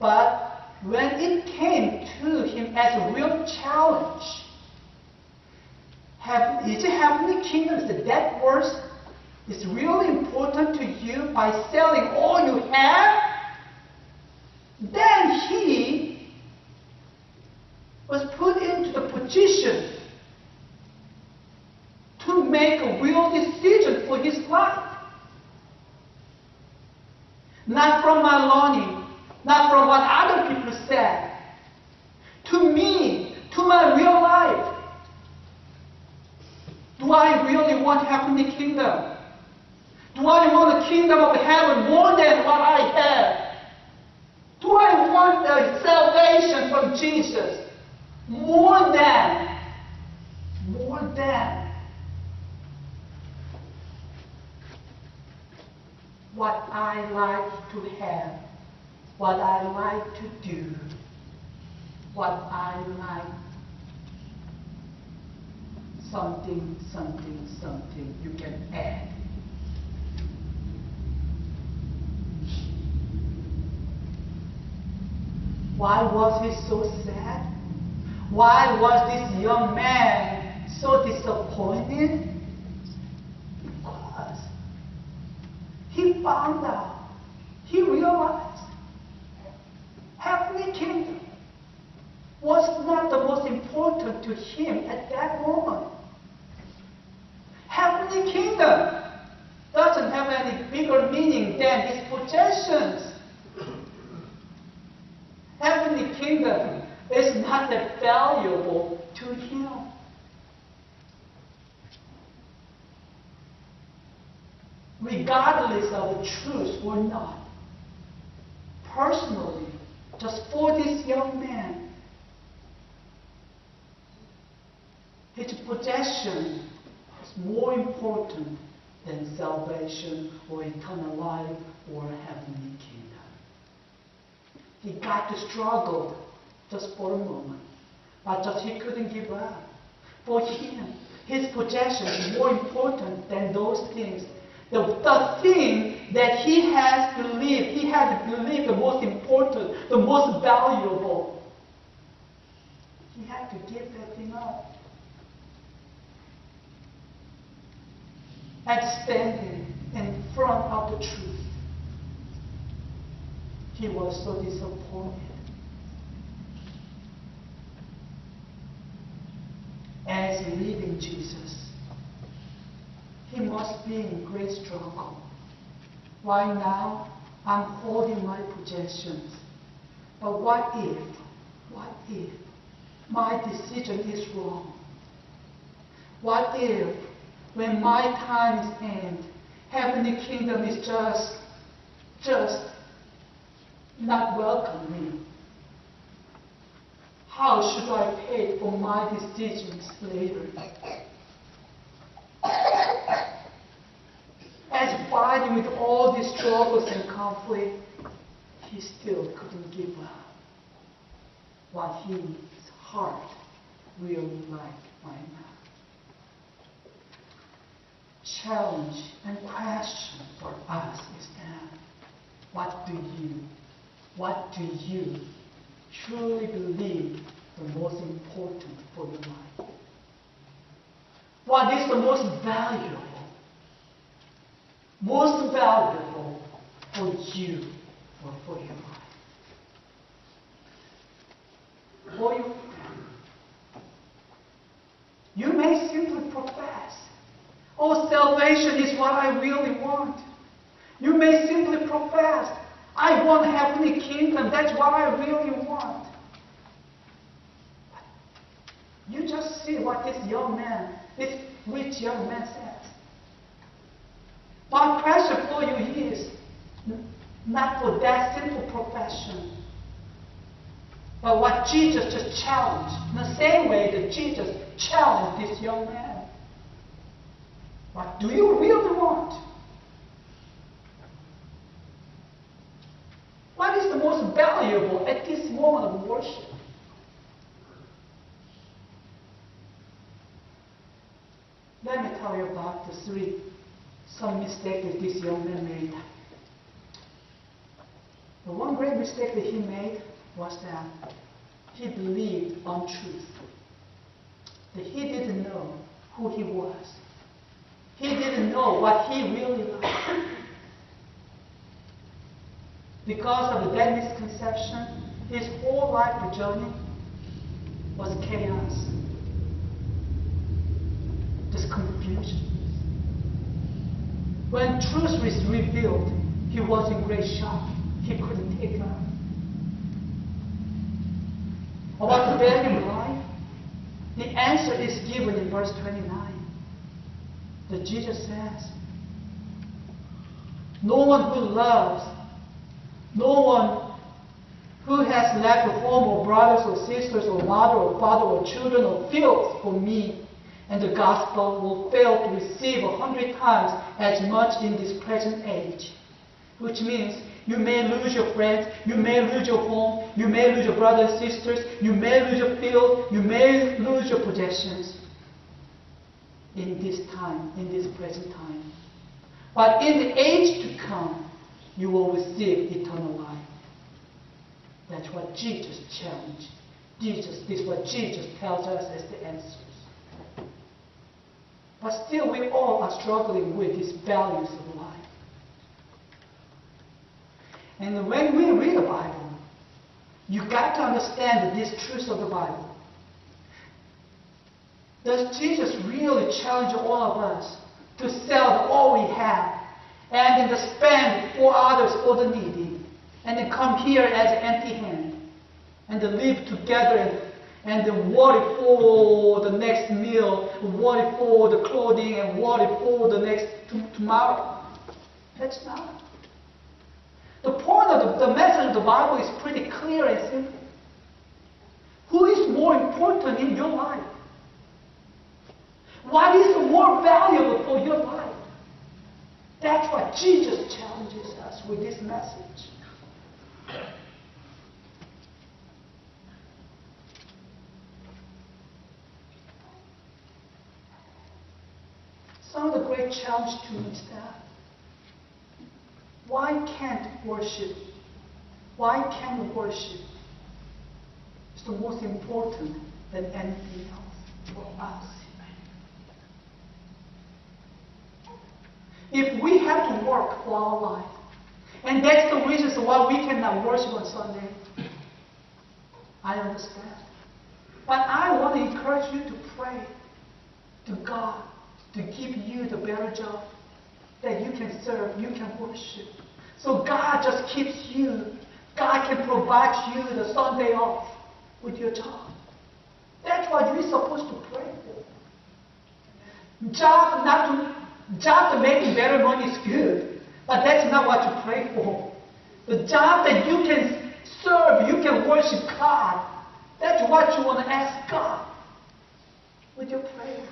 But when it came to him as a real challenge, is the heavenly kingdom, is that verse is really important to you by selling all you have? Then he was put into the position to make a real decision for his life. Not from my learning, not from what other people said. To me, to my real life. Do I really want heavenly kingdom? Do I want the kingdom of heaven more than what I have? Do I want the salvation from Jesus more than what I like to have, what I like to do, what I like, something, you can add. Why was he so sad? Why was this young man so disappointed? Because he found out, he realized heavenly kingdom was not the most important to him at that moment. Heavenly kingdom doesn't have any bigger meaning than his possessions. Heavenly kingdom is not that valuable to him. Regardless of the truth or not, personally, just for this young man, his possession is more important than salvation or eternal life or heavenly kingdom. He got to struggle just for a moment, but just he couldn't give up. For him, his possession is more important than those things. The thing that he has believed, he had believed the most important, the most valuable. He had to give that thing up. And standing in front of the truth, he was so disappointed. As leaving Jesus, he must be in great struggle. Right now, I'm holding my possessions. But what if my decision is wrong? What if, when my time is end, heavenly kingdom is just not welcome me? How should I pay for my decisions later? As fighting with all these struggles and conflict, he still couldn't give up what his heart really liked right now. Challenge and question for us is that, what do you truly believe the most important for your life? What is the most valuable for you or for your life? For your family. You may simply profess, oh, salvation is what I really want. You may simply profess, I want heavenly kingdom, that's what I really want. You just see what this rich young man says. My question for you is not for that simple profession, but what Jesus just challenged, in the same way that Jesus challenged this young man. What do you really want? What is the most valuable at this moment of worship? Let me tell you about some mistakes that this young man made. The one great mistake that he made was that he believed untruth. That he didn't know who he was. He didn't know what he really liked. Because of that misconception, his whole life journey was chaos. Just confusion. When truth was revealed, he was in great shock. He couldn't take it. About the value of life, the answer is given in verse 29. That Jesus says, no one who loves, no one who has left home or brothers or sisters or mother or father or children or fields for me and the gospel will fail to receive 100 times as much in this present age. Which means you may lose your friends, you may lose your home, you may lose your brothers and sisters, you may lose your field, you may lose your possessions in this time, in this present time. But in the age to come, you will receive eternal life. That's what Jesus challenged. This is what Jesus tells us as the answers. But still we all are struggling with these values of life. And when we read the Bible, you got to understand these truths of the Bible. Does Jesus really challenge all of us to sell all we have and then to spend for others, for the needy, and then come here as an empty hand and to live together and then worry for the next meal, worry for the clothing, and worry for the next tomorrow? That's not. The point of the message of the Bible is pretty clear and simple. Who is more important in your life? What is more valuable for your life? That's what Jesus challenges us with this message. Some of the great challenge to me is that why can't worship is the most important than anything else for us? If we have to work for our life, and that's the reason why we cannot worship on Sunday, I understand. But I want to encourage you to pray to God to give you the better job that you can serve, you can worship. So God just keeps you. God can provide you the Sunday off with your job. That's what you're supposed to pray for. Job to making better money is good, but that's not what you pray for. The job that you can serve, you can worship God. That's what you want to ask God with your prayer.